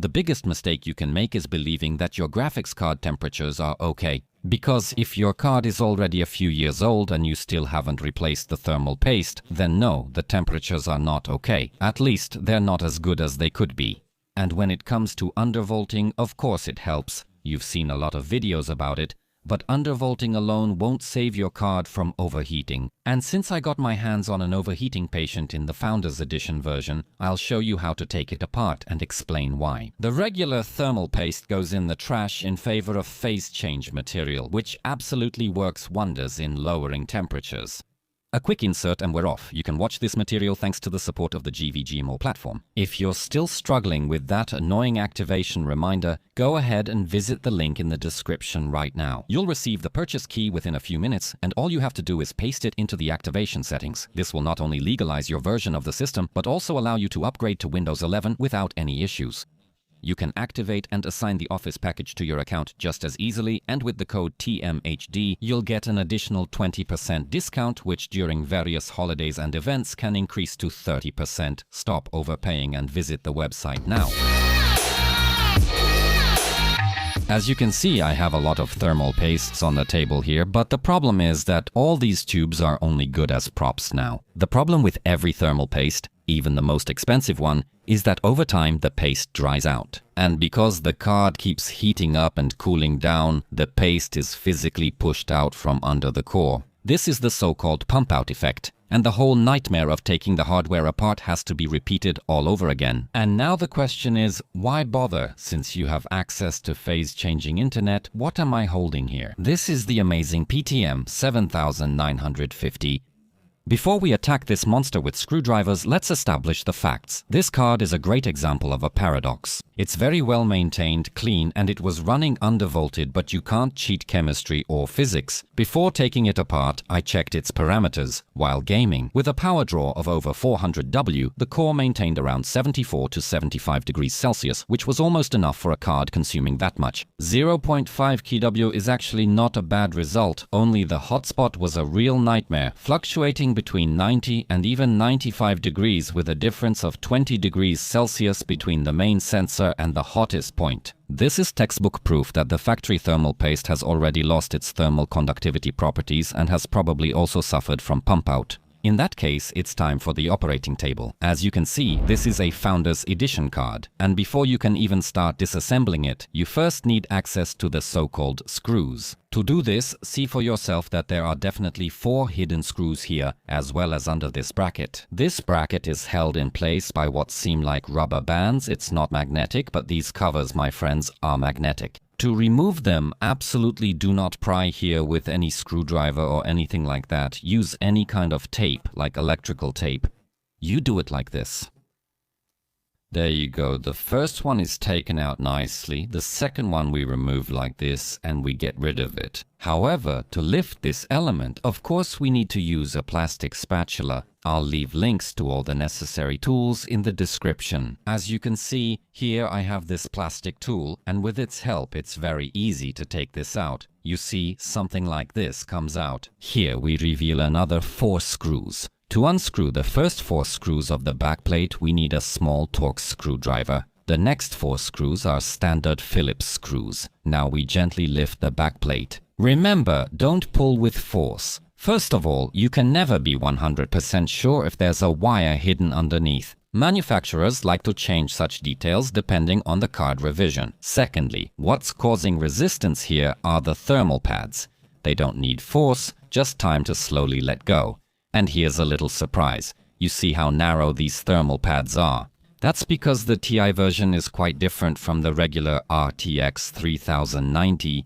The biggest mistake you can make is believing that your graphics card temperatures are okay. Because if your card is already a few years old and you still haven't replaced the thermal paste, then no, the temperatures are not okay. At least they're not as good as they could be. And when it comes to undervolting, of course it helps. You've seen a lot of videos about it. But undervolting alone won't save your card from overheating. And since I got my hands on an overheating patient in the Founders Edition version, I'll show you how to take it apart and explain why. The regular thermal paste goes in the trash in favor of phase change material, which absolutely works wonders in lowering temperatures. A quick insert and we're off. You can watch this material thanks to the support of the GVGMO platform. If you're still struggling with that annoying activation reminder, go ahead and visit the link in the description right now. You'll receive the purchase key within a few minutes, and all you have to do is paste it into the activation settings. This will not only legalize your version of the system, but also allow you to upgrade to Windows 11 without any issues. You can activate and assign the Office package to your account just as easily, and with the code TMHD, you'll get an additional 20% discount, which during various holidays and events can increase to 30%. Stop overpaying and visit the website now. As you can see, I have a lot of thermal pastes on the table here, but the problem is that all these tubes are only good as props now. The problem with every thermal paste, even the most expensive one, is that over time the paste dries out. And because the card keeps heating up and cooling down, the paste is physically pushed out from under the core. This is the so-called pump-out effect, and the whole nightmare of taking the hardware apart has to be repeated all over again. And now the question is, why bother? Since you have access to phase-changing internet, what am I holding here? This is the amazing PTM 7950. Before we attack this monster with screwdrivers, let's establish the facts. This card is a great example of a paradox. It's very well maintained, clean, and it was running undervolted, but you can't cheat chemistry or physics. Before taking it apart, I checked its parameters. While gaming, with a power draw of over 400 W, the core maintained around 74 to 75 degrees Celsius, which was almost enough for a card consuming that much. 0.5 kW is actually not a bad result, only the hotspot was a real nightmare, fluctuating between 90 and even 95 degrees with a difference of 20 degrees Celsius between the main sensor and the hottest point. This is textbook proof that the factory thermal paste has already lost its thermal conductivity properties and has probably also suffered from pump out. In that case, it's time for the operating table. As you can see, this is a Founders Edition card, and before you can even start disassembling it, you first need access to the so-called screws. To do this, see for yourself that there are definitely 4 hidden screws here, as well as under this bracket. This bracket is held in place by what seem like rubber bands. It's not magnetic, but these covers, my friends, are magnetic. To remove them, absolutely do not pry here with any screwdriver or anything like that. Use any kind of tape, like electrical tape. You do it like this. There you go. The first one is taken out nicely. The second one we remove like this and we get rid of it. However, to lift this element, of course we need to use a plastic spatula. I'll leave links to all the necessary tools in the description. As you can see, here I have this plastic tool, and with its help it's very easy to take this out. You see, something like this comes out. Here we reveal another 4 screws. To unscrew the first 4 screws of the backplate, we need a small Torx screwdriver. The next 4 screws are standard Phillips screws. Now we gently lift the backplate. Remember, don't pull with force. First of all, you can never be 100% sure if there's a wire hidden underneath. Manufacturers like to change such details depending on the card revision. Secondly, what's causing resistance here are the thermal pads. They don't need force, just time to slowly let go. And here's a little surprise. You see how narrow these thermal pads are. That's because the TI version is quite different from the regular RTX 3090.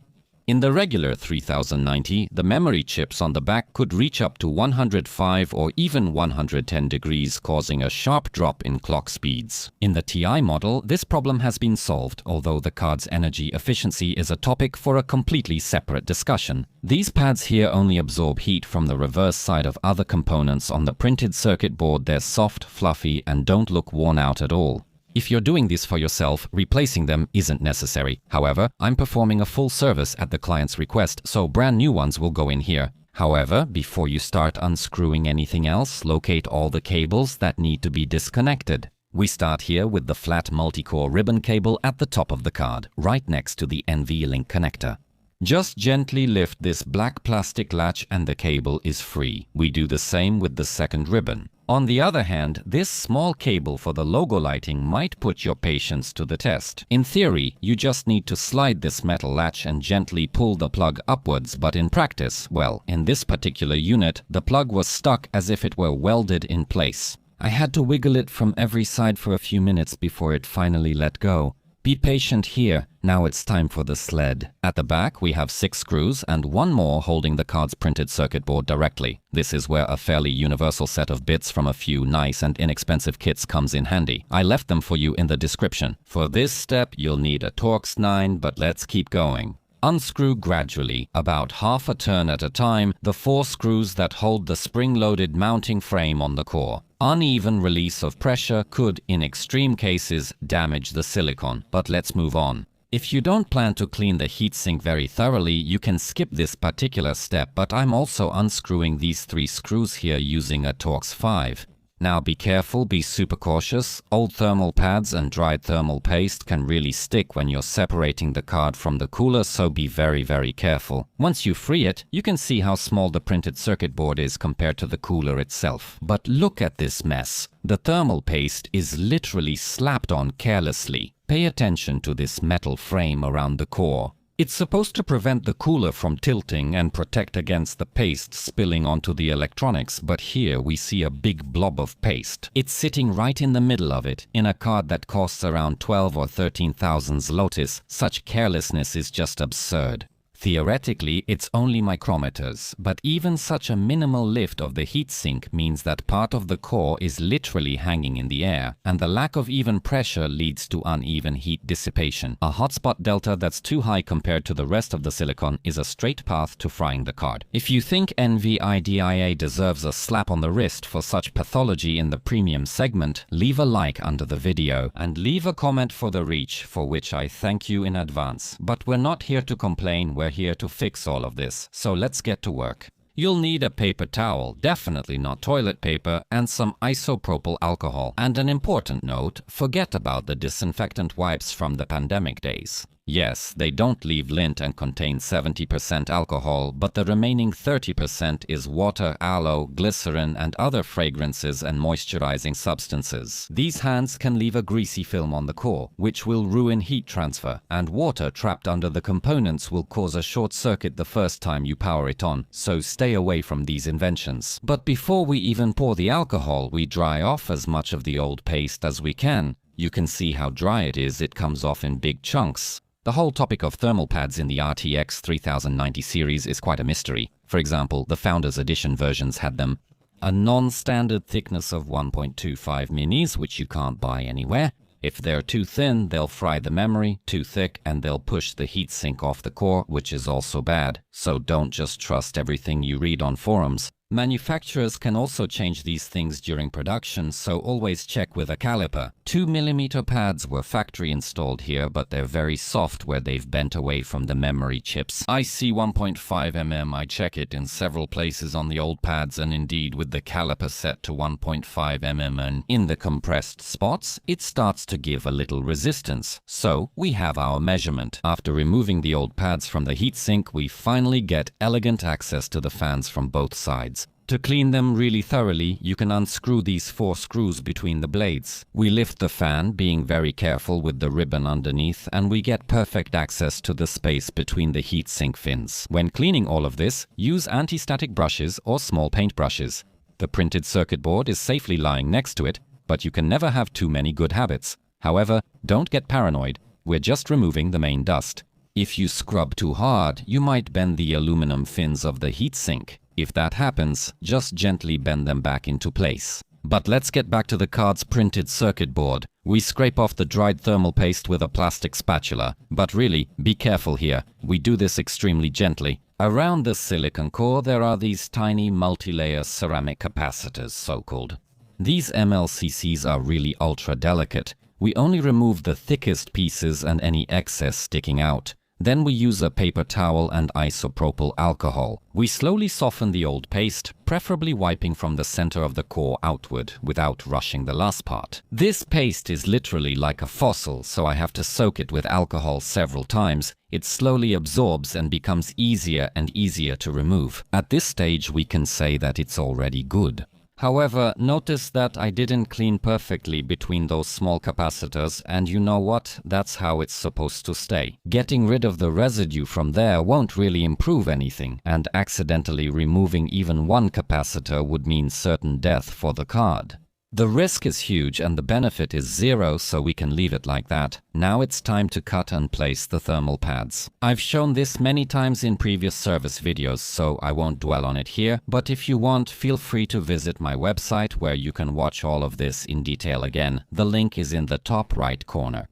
In the regular 3090, the memory chips on the back could reach up to 105 or even 110 degrees, causing a sharp drop in clock speeds. In the TI model, this problem has been solved, although the card's energy efficiency is a topic for a completely separate discussion. These pads here only absorb heat from the reverse side of other components on the printed circuit board. They're soft, fluffy, and don't look worn out at all. If you're doing this for yourself, replacing them isn't necessary. However, I'm performing a full service at the client's request, so brand new ones will go in here. However, before you start unscrewing anything else, locate all the cables that need to be disconnected. We start here with the flat multi-core ribbon cable at the top of the card, right next to the NVLink connector. Just gently lift this black plastic latch and the cable is free. We do the same with the second ribbon. On the other hand, this small cable for the logo lighting might put your patience to the test. In theory, you just need to slide this metal latch and gently pull the plug upwards, but in practice, well, in this particular unit, the plug was stuck as if it were welded in place. I had to wiggle it from every side for a few minutes before it finally let go. Be patient here, now it's time for the sled. At the back we have 6 screws and one more holding the card's printed circuit board directly. This is where a fairly universal set of bits from a few nice and inexpensive kits comes in handy. I left them for you in the description. For this step you'll need a Torx 9, but let's keep going. Unscrew gradually, about half a turn at a time, the 4 screws that hold the spring-loaded mounting frame on the core. Uneven release of pressure could, in extreme cases, damage the silicon, but let's move on. If you don't plan to clean the heatsink very thoroughly, you can skip this particular step, but I'm also unscrewing these 3 screws here using a Torx 5. Now be careful, be super cautious. Old thermal pads and dried thermal paste can really stick when you're separating the card from the cooler, so be very careful. Once you free it, you can see how small the printed circuit board is compared to the cooler itself. But look at this mess. The thermal paste is literally slapped on carelessly. Pay attention to this metal frame around the core. It's supposed to prevent the cooler from tilting and protect against the paste spilling onto the electronics, but here we see a big blob of paste. It's sitting right in the middle of it, in a card that costs around 12 or 13,000 zlotys. Such carelessness is just absurd. Theoretically, it's only micrometers, but even such a minimal lift of the heatsink means that part of the core is literally hanging in the air, and the lack of even pressure leads to uneven heat dissipation. A hotspot delta that's too high compared to the rest of the silicon is a straight path to frying the card. If you think NVIDIA deserves a slap on the wrist for such pathology in the premium segment, leave a like under the video and leave a comment for the reach, for which I thank you in advance. But we're not here to complain, we're here to fix all of this, so let's get to work. You'll need a paper towel, definitely not toilet paper, and some isopropyl alcohol. And an important note, forget about the disinfectant wipes from the pandemic days. Yes, they don't leave lint and contain 70% alcohol, but the remaining 30% is water, aloe, glycerin, and other fragrances and moisturizing substances. These hands can leave a greasy film on the core, which will ruin heat transfer, and water trapped under the components will cause a short circuit the first time you power it on, so stay away from these inventions. But before we even pour the alcohol, we dry off as much of the old paste as we can. You can see how dry it is, it comes off in big chunks. The whole topic of thermal pads in the RTX 3090 series is quite a mystery. For example, the Founders Edition versions had them a non-standard thickness of 1.25 minis, which you can't buy anywhere. If they're too thin, they'll fry the memory, too thick, and they'll push the heatsink off the core, which is also bad. So don't just trust everything you read on forums. Manufacturers can also change these things during production, so always check with a caliper. 2mm pads were factory installed here, but they're very soft where they've bent away from the memory chips. I see 1.5mm, I check it in several places on the old pads, and indeed with the caliper set to 1.5mm and in the compressed spots, it starts to give a little resistance. So we have our measurement. After removing the old pads from the heatsink, we finally get elegant access to the fans from both sides. To clean them really thoroughly, you can unscrew these 4 screws between the blades. We lift the fan, being very careful with the ribbon underneath, and we get perfect access to the space between the heatsink fins. When cleaning all of this, use anti-static brushes or small paint brushes. The printed circuit board is safely lying next to it, but you can never have too many good habits. However, don't get paranoid, we're just removing the main dust. If you scrub too hard, you might bend the aluminum fins of the heatsink. If that happens, just gently bend them back into place. But let's get back to the card's printed circuit board. We scrape off the dried thermal paste with a plastic spatula. But really, be careful here. We do this extremely gently. Around the silicon core, there are these tiny multi-layer ceramic capacitors, so-called. These MLCCs are really ultra delicate. We only remove the thickest pieces and any excess sticking out. Then we use a paper towel and isopropyl alcohol. We slowly soften the old paste, preferably wiping from the center of the core outward without rushing the last part. This paste is literally like a fossil, so I have to soak it with alcohol several times. It slowly absorbs and becomes easier and easier to remove. At this stage, we can say that it's already good. However, notice that I didn't clean perfectly between those small capacitors, and you know what? That's how it's supposed to stay. Getting rid of the residue from there won't really improve anything, and accidentally removing even one capacitor would mean certain death for the card. The risk is huge and the benefit is zero, so we can leave it like that. Now it's time to cut and place the thermal pads. I've shown this many times in previous service videos, so I won't dwell on it here, but if you want, feel free to visit my website where you can watch all of this in detail again. The link is in the top right corner.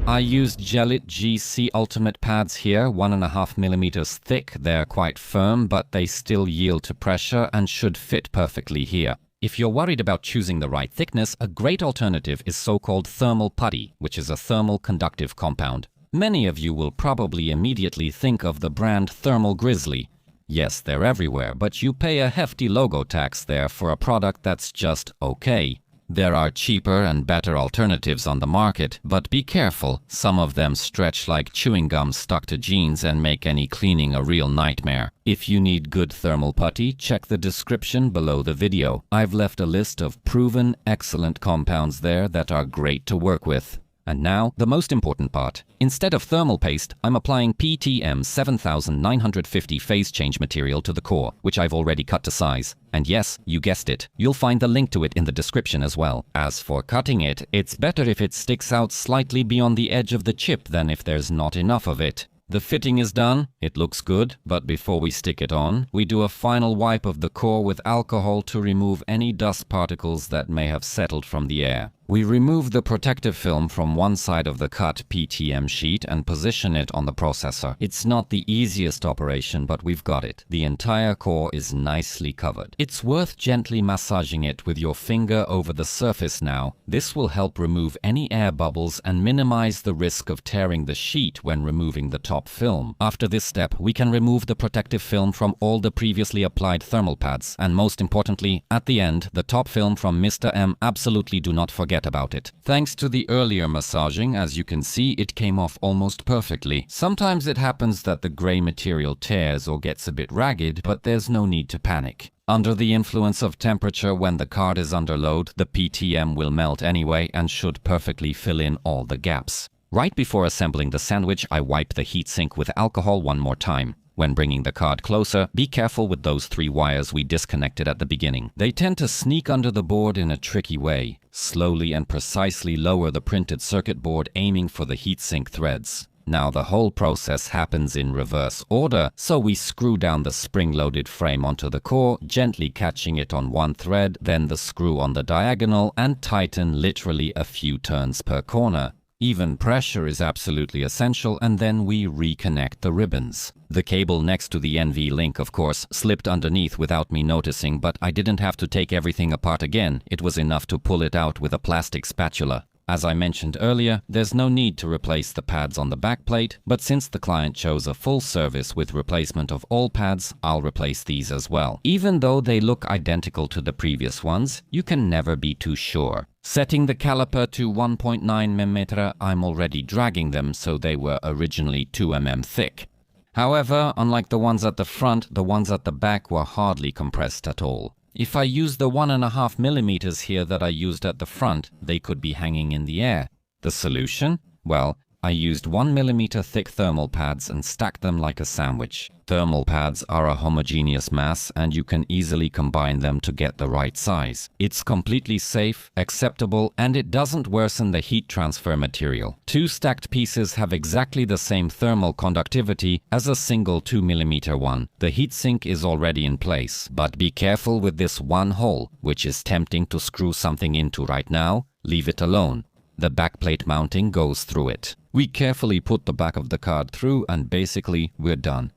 I used Gelit GC Ultimate pads here, 1.5mm thick. They're quite firm, but they still yield to pressure and should fit perfectly here. If you're worried about choosing the right thickness, a great alternative is so-called thermal putty, which is a thermal conductive compound. Many of you will probably immediately think of the brand Thermal Grizzly. Yes, they're everywhere, but you pay a hefty logo tax there for a product that's just okay. There are cheaper and better alternatives on the market, but be careful. Some of them stretch like chewing gum stuck to jeans and make any cleaning a real nightmare. If you need good thermal putty, check the description below the video. I've left a list of proven, excellent compounds there that are great to work with. And now, the most important part. Instead of thermal paste, I'm applying PTM 7950 phase change material to the core, which I've already cut to size. And yes, you guessed it, you'll find the link to it in the description as well. As for cutting it, it's better if it sticks out slightly beyond the edge of the chip than if there's not enough of it. The fitting is done, it looks good, but before we stick it on, we do a final wipe of the core with alcohol to remove any dust particles that may have settled from the air. We remove the protective film from one side of the cut PTM sheet and position it on the processor. It's not the easiest operation, but we've got it. The entire core is nicely covered. It's worth gently massaging it with your finger over the surface now. This will help remove any air bubbles and minimize the risk of tearing the sheet when removing the top film. After this step, we can remove the protective film from all the previously applied thermal pads. And most importantly, at the end, the top film from Mr. M. Absolutely do not forget about it. Thanks to the earlier massaging, as you can see, it came off almost perfectly. Sometimes it happens that the gray material tears or gets a bit ragged, but there's no need to panic. Under the influence of temperature, when the card is under load, the PTM will melt anyway and should perfectly fill in all the gaps. Right before assembling the sandwich, I wipe the heatsink with alcohol one more time. When bringing the card closer, be careful with those 3 wires we disconnected at the beginning. They tend to sneak under the board in a tricky way. Slowly and precisely lower the printed circuit board, aiming for the heatsink threads. Now the whole process happens in reverse order, so we screw down the spring-loaded frame onto the core, gently catching it on one thread, then the screw on the diagonal, and tighten literally a few turns per corner. Even pressure is absolutely essential, and then we reconnect the ribbons. The cable next to the NV link, of course, slipped underneath without me noticing, but I didn't have to take everything apart again. It was enough to pull it out with a plastic spatula. As I mentioned earlier, there's no need to replace the pads on the backplate, but since the client chose a full service with replacement of all pads, I'll replace these as well. Even though they look identical to the previous ones, you can never be too sure. Setting the caliper to 1.9mm, I'm already dragging them, so they were originally 2mm thick. However, unlike the ones at the front, the ones at the back were hardly compressed at all. If I use the 1.5mm here that I used at the front, they could be hanging in the air. The solution? Well, I used 1mm thick thermal pads and stacked them like a sandwich. Thermal pads are a homogeneous mass, and you can easily combine them to get the right size. It's completely safe, acceptable, and it doesn't worsen the heat transfer material. 2 stacked pieces have exactly the same thermal conductivity as a single 2mm one. The heatsink is already in place, but be careful with this one hole, which is tempting to screw something into right now. Leave it alone. The backplate mounting goes through it. We carefully put the back of the card through, and basically we're done.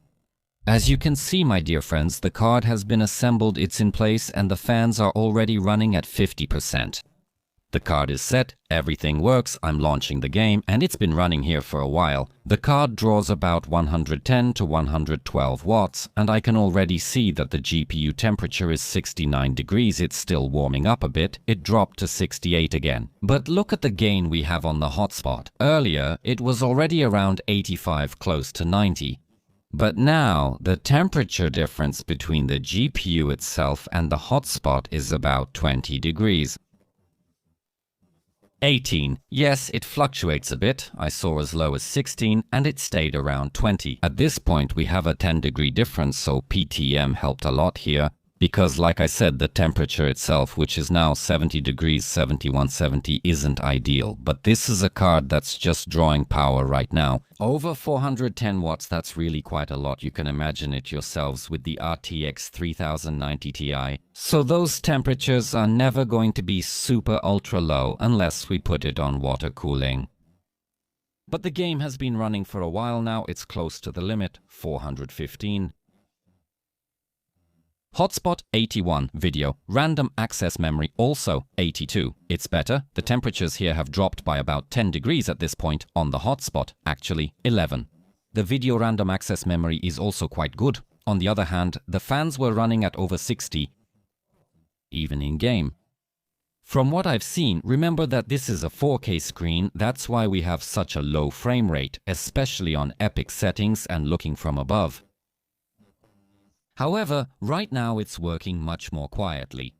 As you can see, my dear friends, the card has been assembled, it's in place, and the fans are already running at 50%. The card is set, everything works, I'm launching the game, and it's been running here for a while. The card draws about 110 to 112 watts, and I can already see that the GPU temperature is 69 degrees. It's still warming up a bit. It dropped to 68 again. But look at the gain we have on the hotspot. Earlier, it was already around 85, close to 90. But now, the temperature difference between the GPU itself and the hotspot is about 20 degrees. 18. Yes, it fluctuates a bit. I saw as low as 16 and it stayed around 20. At this point we have a 10-degree difference, so PTM helped a lot here. Because like I said, the temperature itself, which is now 70 degrees, 71, 70, isn't ideal. But this is a card that's just drawing power right now. Over 410 watts, that's really quite a lot. You can imagine it yourselves with the RTX 3090 Ti. So those temperatures are never going to be super ultra low unless we put it on water cooling. But the game has been running for a while now. It's close to the limit, 415. Hotspot 81, video, random access memory also 82. It's better, the temperatures here have dropped by about 10 degrees at this point, on the hotspot, actually 11. The video random access memory is also quite good. On the other hand, the fans were running at over 60, even in game. From what I've seen, remember that this is a 4K screen, that's why we have such a low frame rate, especially on epic settings and looking from above. However, right now it's working much more quietly.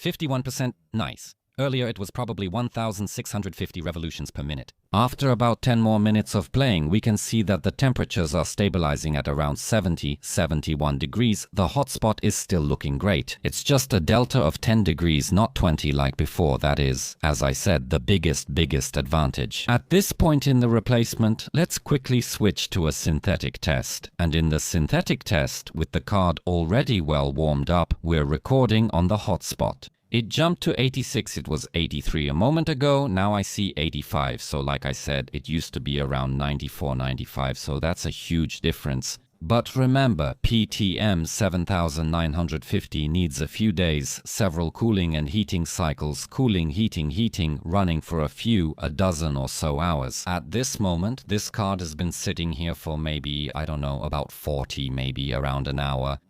51%, nice. Earlier it was probably 1,650 revolutions per minute. After about 10 more minutes of playing, we can see that the temperatures are stabilizing at around 70, 71 degrees. The hotspot is still looking great. It's just a delta of 10 degrees, not 20 like before. That is, as I said, the biggest advantage. At this point in the replacement, let's quickly switch to a synthetic test. And in the synthetic test, with the card already well warmed up, we're recording on the hotspot. It jumped to 86, it was 83 a moment ago, now I see 85, so like I said, it used to be around 94, 95, so that's a huge difference. But remember, PTM 7950 needs a few days, several cooling and heating cycles, cooling, heating, running for a dozen or so hours. At this moment, this card has been sitting here for maybe, I don't know, about 40, maybe around an hour.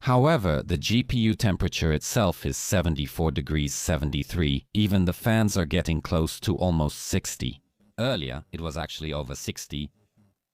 However, the GPU temperature itself is 74 degrees 73, even the fans are getting close to almost 60. Earlier, it was actually over 60.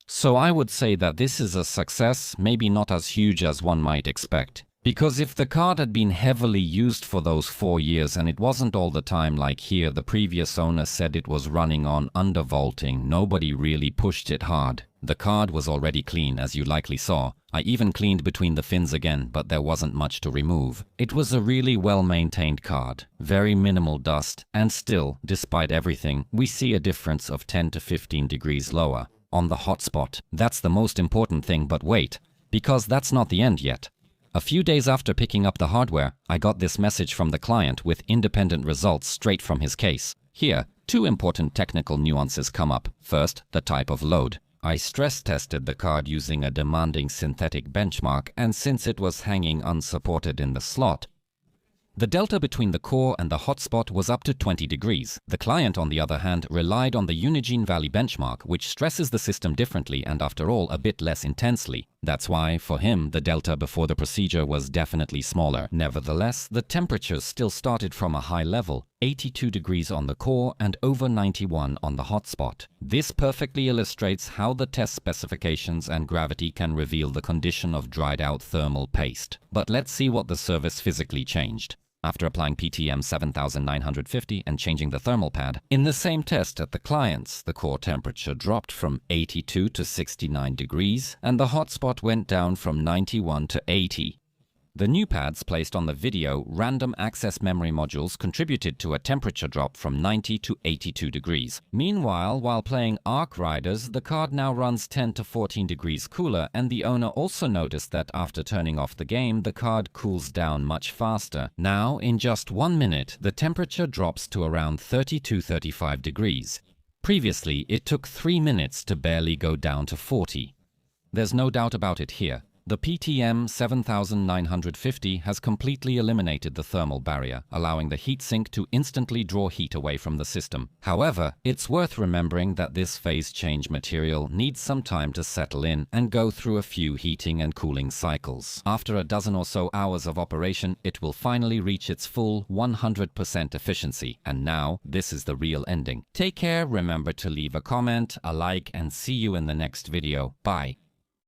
So I would say that this is a success, maybe not as huge as one might expect. Because if the card had been heavily used for those 4 years and it wasn't all the time like here, the previous owner said it was running on undervolting, nobody really pushed it hard. The card was already clean, as you likely saw. I even cleaned between the fins again, but there wasn't much to remove. It was a really well-maintained card, very minimal dust, and still, despite everything, we see a difference of 10 to 15 degrees lower. On the hotspot, that's the most important thing, but wait, because that's not the end yet. A few days after picking up the hardware, I got this message from the client with independent results straight from his case. Here, two important technical nuances come up. First, the type of load. I stress tested the card using a demanding synthetic benchmark, and since it was hanging unsupported in the slot, the delta between the core and the hotspot was up to 20 degrees. The client, on the other hand, relied on the Unigine Valley benchmark, which stresses the system differently and, after all, a bit less intensely. That's why, for him, the delta before the procedure was definitely smaller. Nevertheless, the temperatures still started from a high level, 82 degrees on the core and over 91 on the hotspot. This perfectly illustrates how the test specifications and gravity can reveal the condition of dried-out thermal paste. But let's see what the service physically changed. After applying PTM 7950 and changing the thermal pad, in the same test at the clients, the core temperature dropped from 82 to 69 degrees and the hotspot went down from 91 to 80. The new pads placed on the video random access memory modules contributed to a temperature drop from 90 to 82 degrees. Meanwhile, while playing Arc Riders, the card now runs 10 to 14 degrees cooler, and the owner also noticed that after turning off the game, the card cools down much faster. Now, in just 1 minute, the temperature drops to around 30–35 degrees. Previously, it took 3 minutes to barely go down to 40. There's no doubt about it here. The PTM 7950 has completely eliminated the thermal barrier, allowing the heatsink to instantly draw heat away from the system. However, it's worth remembering that this phase change material needs some time to settle in and go through a few heating and cooling cycles. After a dozen or so hours of operation, it will finally reach its full 100% efficiency. And now, this is the real ending. Take care, remember to leave a comment, a like, and see you in the next video. Bye.